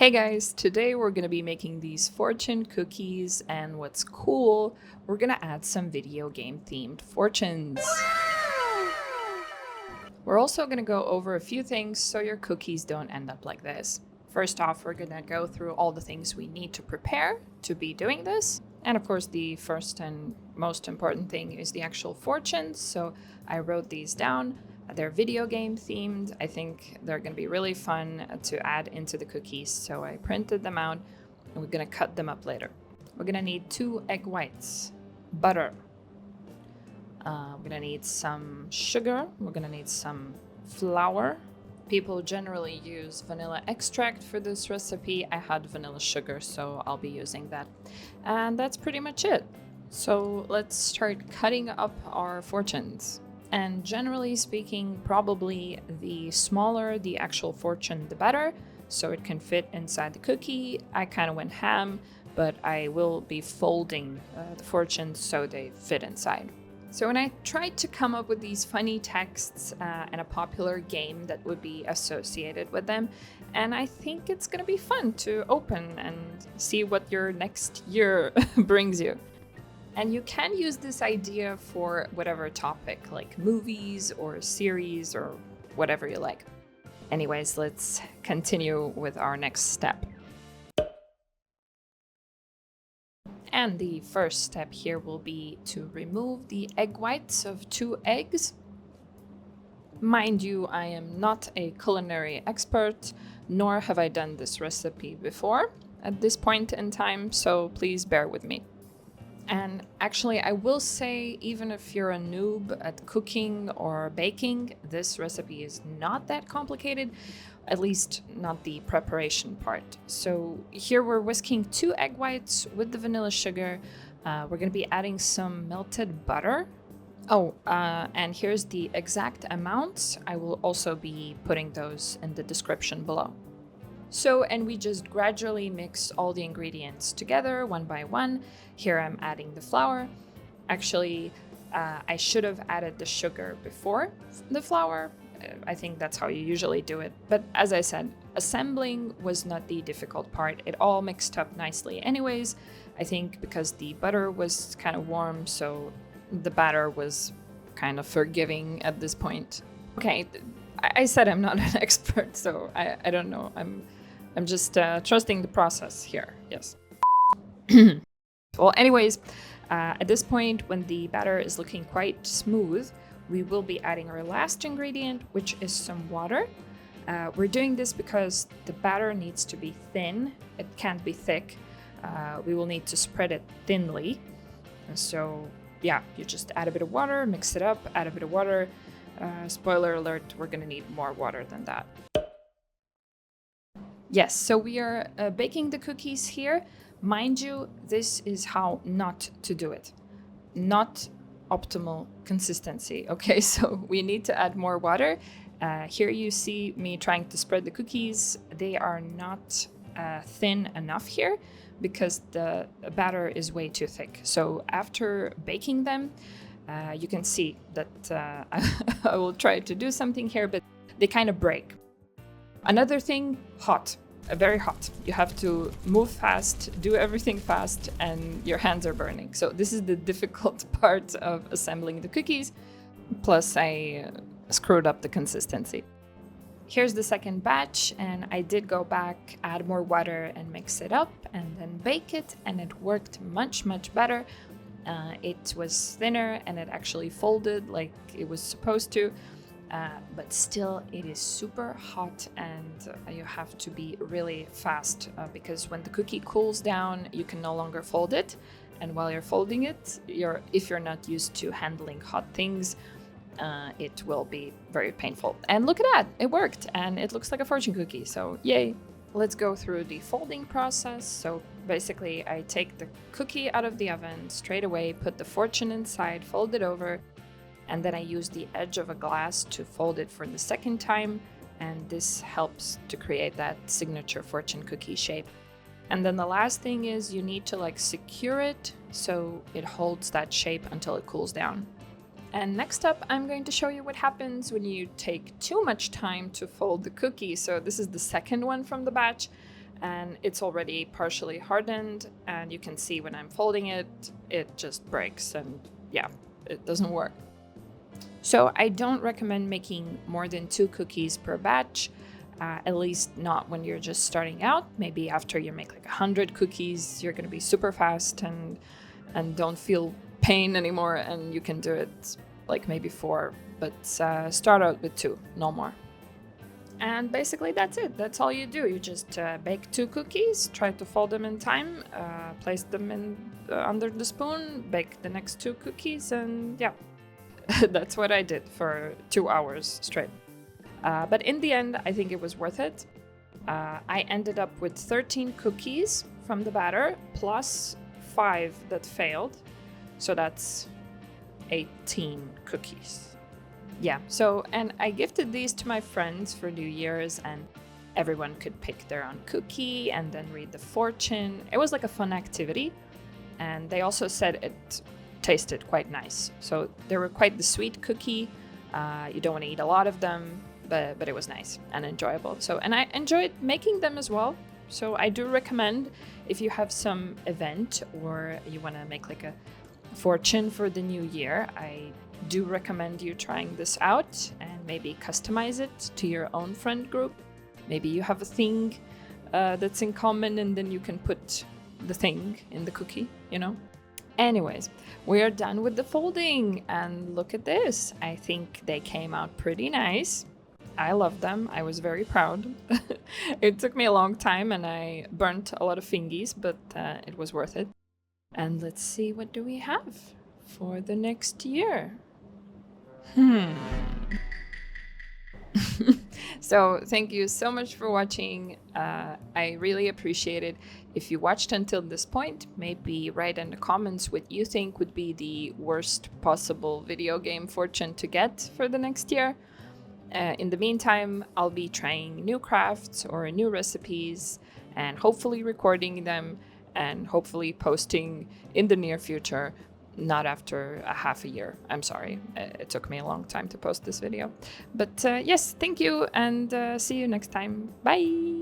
Hey guys, today we're gonna be making these fortune cookies, and what's cool, we're gonna add some video game themed fortunes. We're also gonna go over a few things so your cookies don't end up like this. First off, we're gonna go through all the things we need to prepare to be doing this. And of course, the first and most important thing is the actual fortunes. So I wrote these down. They're video game themed. I think they're going to be really fun to add into the cookies. So I printed them out and we're going to cut them up later. We're going to need 2 egg whites, butter. We're going to need some sugar. We're going to need some flour. People generally use vanilla extract for this recipe. I had vanilla sugar, so I'll be using that. And that's pretty much it. So let's start cutting up our fortunes. And generally speaking, probably the smaller the actual fortune, the better, so it can fit inside the cookie. I kind of went ham, but I will be folding the fortunes so they fit inside. So when I tried to come up with these funny texts and a popular game that would be associated with them, and I think it's gonna be fun to open and see what your next year brings you. And you can use this idea for whatever topic, like movies or series or whatever you like. Anyways, let's continue with our next step. And the first step here will be to remove the egg whites of 2 eggs. Mind you, I am not a culinary expert, nor have I done this recipe before at this point in time, so please bear with me. And actually, I will say, even if you're a noob at cooking or baking, this recipe is not that complicated, at least not the preparation part. So here we're whisking 2 egg whites with the vanilla sugar. We're going to be adding some melted butter. And here's the exact amounts. I will also be putting those in the description below. So, and we just gradually mix all the ingredients together one by one. Here I'm adding the flour. Actually, I should have added the sugar before the flour. I think that's how you usually do it. But as I said, assembling was not the difficult part. It all mixed up nicely anyways. I think because the butter was kind of warm, so the batter was kind of forgiving at this point. Okay, I said I'm not an expert, so I don't know. I'm just trusting the process here, yes. Well, anyways, at this point, when the batter is looking quite smooth, we will be adding our last ingredient, which is some water. We're doing this because the batter needs to be thin. It can't be thick. We will need to spread it thinly. So yeah, you just add a bit of water, mix it up, add a bit of water. Spoiler alert, we're gonna need more water than that. Yes, so we are baking the cookies here. Mind you, this is how not to do it. Not optimal consistency, okay? So we need to add more water. Here you see me trying to spread the cookies. They are not thin enough here because the batter is way too thick. So after baking them, you can see that I will try to do something here, but they kind of break. Another thing, hot, very hot. You have to move fast, do everything fast, and your hands are burning. So this is the difficult part of assembling the cookies. Plus, I screwed up the consistency. Here's the second batch, and I did go back, add more water and mix it up, and then bake it, and it worked much, much better. It was thinner, and it actually folded like it was supposed to. But still, it is super hot, and you have to be really fast because when the cookie cools down, you can no longer fold it. And while you're folding it, if you're not used to handling hot things, it will be very painful. And look at that, it worked, and it looks like a fortune cookie, so yay. Let's go through the folding process. So basically, I take the cookie out of the oven straight away, put the fortune inside, fold it over, and then I use the edge of a glass to fold it for the second time, and this helps to create that signature fortune cookie shape. And then the last thing is you need to secure it so it holds that shape until it cools down. And next up, I'm going to show you what happens when you take too much time to fold the cookie. So this is the second one from the batch. and it's already partially hardened, and you can see when I'm folding it, it just breaks, and yeah, it doesn't work. So I don't recommend making more than 2 cookies per batch, at least not when you're just starting out. Maybe after you make like 100 cookies, you're gonna be super fast and don't feel pain anymore, and you can do it like maybe 4, but start out with 2, no more. And basically that's it. That's all you do. You just bake 2 cookies, try to fold them in time, place them in under the spoon, bake the next 2 cookies, and yeah, that's what I did for 2 hours straight. But in the end, I think it was worth it. I ended up with 13 cookies from the batter, plus 5 that failed. So that's 18 cookies. Yeah, so, and I gifted these to my friends for New Year's, and everyone could pick their own cookie and then read the fortune. It was like a fun activity, and they also said it tasted quite nice. So they were quite the sweet cookie. You don't want to eat a lot of them, but it was nice and enjoyable. So, and I enjoyed making them as well. So I do recommend, if you have some event or you want to make like a fortune for the new year, I do recommend you trying this out and maybe customize it to your own friend group. Maybe you have a thing that's in common, and then you can put the thing in the cookie, you know? Anyways, we are done with the folding, and look at this. I think they came out pretty nice. I love them. I was very proud. It took me a long time and I burnt a lot of fingies, but it was worth it. And let's see, what do we have for the next year? So thank you so much for watching. I really appreciate it. If you watched until this point, maybe write in the comments what you think would be the worst possible video game fortune to get for the next year. In the meantime, I'll be trying new crafts or new recipes and hopefully recording them and hopefully posting in the near future. Not after a half a year. I'm sorry. It took me a long time to post this video. But yes, thank you, and see you next time. Bye!